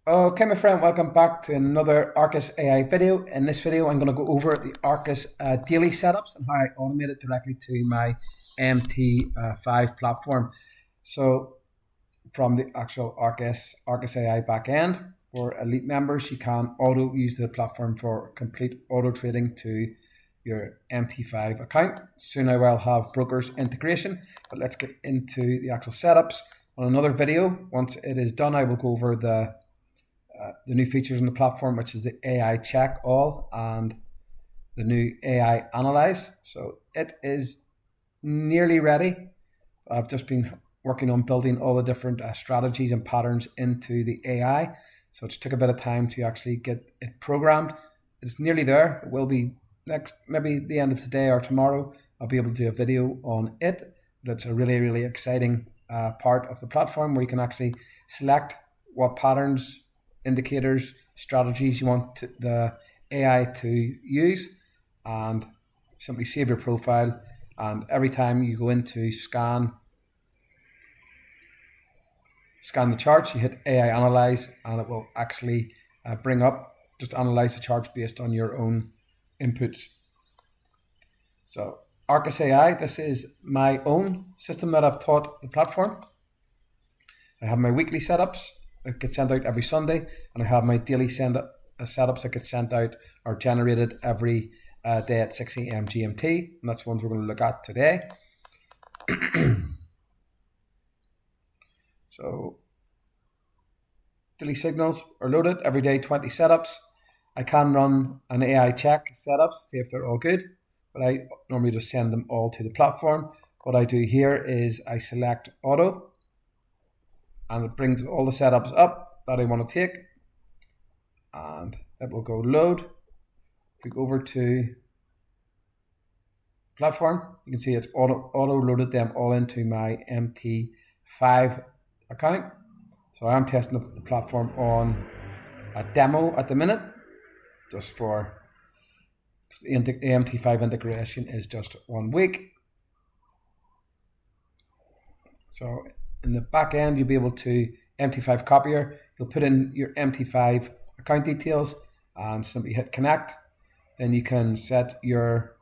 Okay, my friend, welcome back to another Arcis AI video. In this video, I'm going to go over the Arcis daily setups and how I automate it directly to my MT5 platform. So from the actual Arcis AI backend, for elite members, you can auto use the platform for complete auto trading to your MT5 account. Soon I will have brokers integration, but let's get into the actual setups. On another video, once it is done, I will go over the new features on the platform, which is the AI check all and the new AI analyze. So it is nearly ready. I've just been working on building all the different strategies and patterns into the AI. So it's took a bit of time to actually get it programmed. It's nearly there. It will be next, maybe the end of today or tomorrow. I'll be able to do a video on it. But it's a really, really exciting part of the platform where you can actually select what patterns, indicators, strategies you want the AI to use, and simply save your profile. And every time you go into scan the charts, you hit AI analyze, and it will actually bring up, just analyze the charts based on your own inputs. So Arcis AI, this is my own system that I've taught the platform. I have my weekly setups that get sent out every Sunday, and I have my daily setups that get sent out or generated every day at 6 a.m. GMT, and that's the ones we're going to look at today. So daily signals are loaded every day, 20 setups. I can run an AI check setups, see if they're all good, but I normally just send them all to the platform. What I do here is I select auto, and it brings all the setups up that I want to take, and it will go load. If we go over to platform, you can see it's auto loaded them all into my MT5 account. So I'm testing the platform on a demo at the minute, just for the MT5 integration is just 1 week. So in the back end, you'll be able to MT5 copier. You'll put in your MT5 account details and simply hit connect. Then you can set your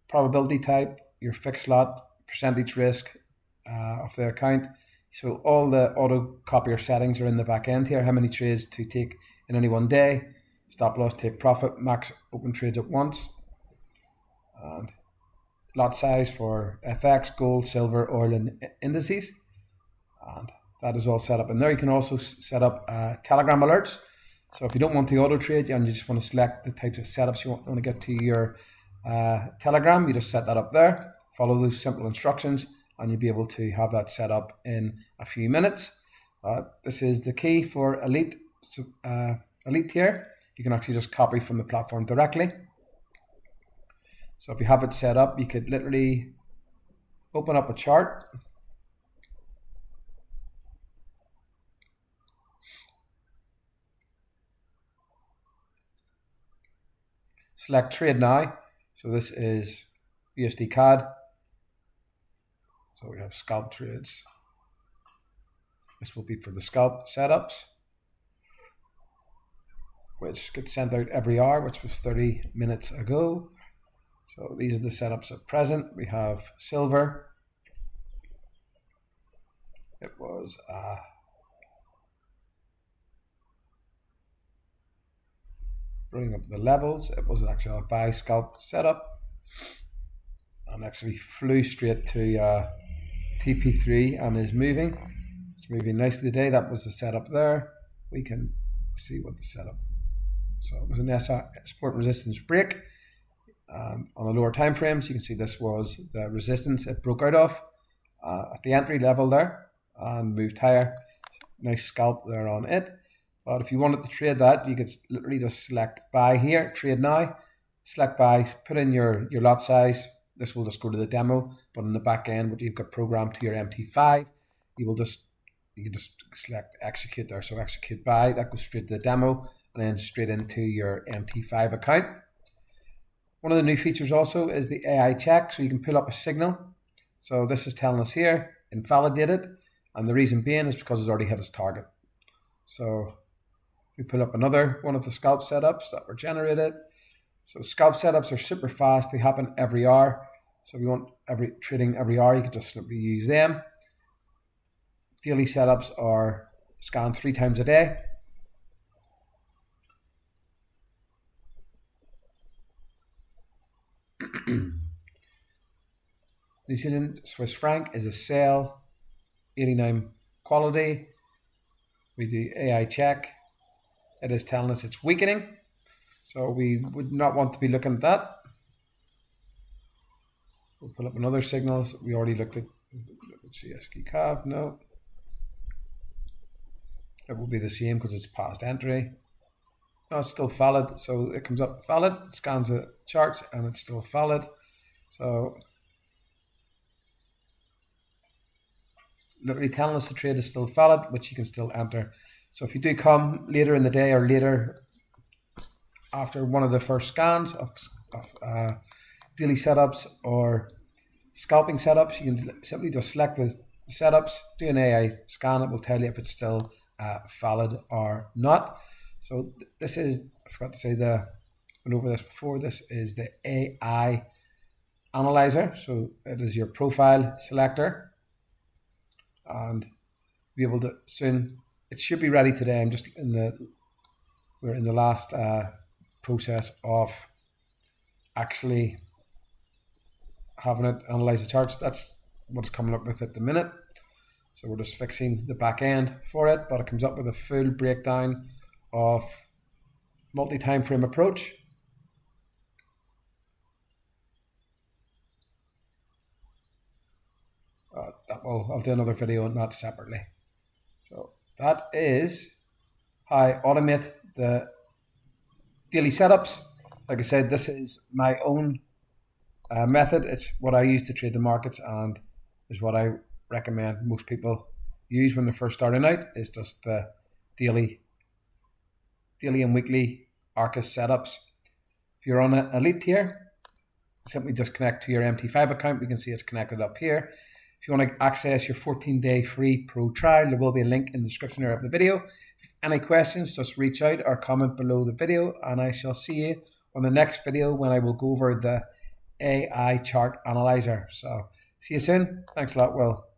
probability type, your fixed lot, percentage risk of the account. So all the auto copier settings are in the back end here. How many trades to take in any one day, stop loss, take profit, max open trades at once, and lot size for FX, gold, silver, oil, and indices. And that is all set up. And there you can also set up Telegram alerts. So if you don't want the auto trade and you just want to select the types of setups you want to get to your Telegram, you just set that up there. Follow those simple instructions, and you'll be able to have that set up in a few minutes. This is the key for elite tier. You can actually just copy from the platform directly. So if you have it set up, you could literally open up a chart, select trade now. So this is USD CAD. So we have scalp trades. This will be for the scalp setups, which gets sent out every hour, which was 30 minutes ago. So these are the setups at present. We have silver. It was bringing up the levels. It was actually a buy scalp setup, and actually flew straight to TP3 and is moving. It's moving nicely today. That was the setup there. We can see what the setup. So it was an support resistance break. On the lower time frames, you can see this was the resistance it broke out of at the entry level there and moved higher. Nice scalp there on it. But if you wanted to trade that, you could literally just select buy here, trade now, select buy, put in your lot size. This will just go to the demo, but in the back end, what you've got programmed to your MT5, you can just select execute there. So execute buy, that goes straight to the demo, and then straight into your MT5 account. One of the new features also is the AI check, so you can pull up a signal. So this is telling us here, invalidated, And the reason being is because it's already hit its target. So if we pull up another one of the scalp setups that were generated. So scalp setups are super fast. They happen every hour. So if you want trading every hour, you can just simply use them. Daily setups are scanned 3 times a day. New Zealand Swiss franc is a sell, 89 quality. We do AI check. It is telling us it's weakening. So we would not want to be looking at that. We'll pull up another signals. We already looked at CSK CAV. No. It will be the same because it's past entry. No, it's still valid. So it comes up valid, scans the charts, and it's still valid. So literally telling us the trade is still valid, which you can still enter. So if you do come later in the day or later after one of the first scans of daily setups or scalping setups, you can simply just select the setups, do an AI scan. It will tell you if it's still valid or not. So this is, I forgot to say, went over this before, this is the AI analyzer. So it is your profile selector, and be able to soon, it should be ready today. We're in the last process of actually having it analyze the charts. That's what's coming up with at the minute. So we're just fixing the back end for it, but it comes up with a full breakdown of multi-time frame approach. I'll do another video on that separately. So that is how I automate the daily setups. Like I said, this is my own method. It's what I use to trade the markets, and is what I recommend most people use when they're first starting out. Is just the daily and weekly Arcis setups. If you're on an elite tier, simply just connect to your MT5 account. We can see it's connected up here. If you want to access your 14-day free pro trial, there will be a link in the description of the video. If any questions, just reach out or comment below the video, and I shall see you on the next video when I will go over the AI chart analyzer. So see you soon. Thanks a lot, Will.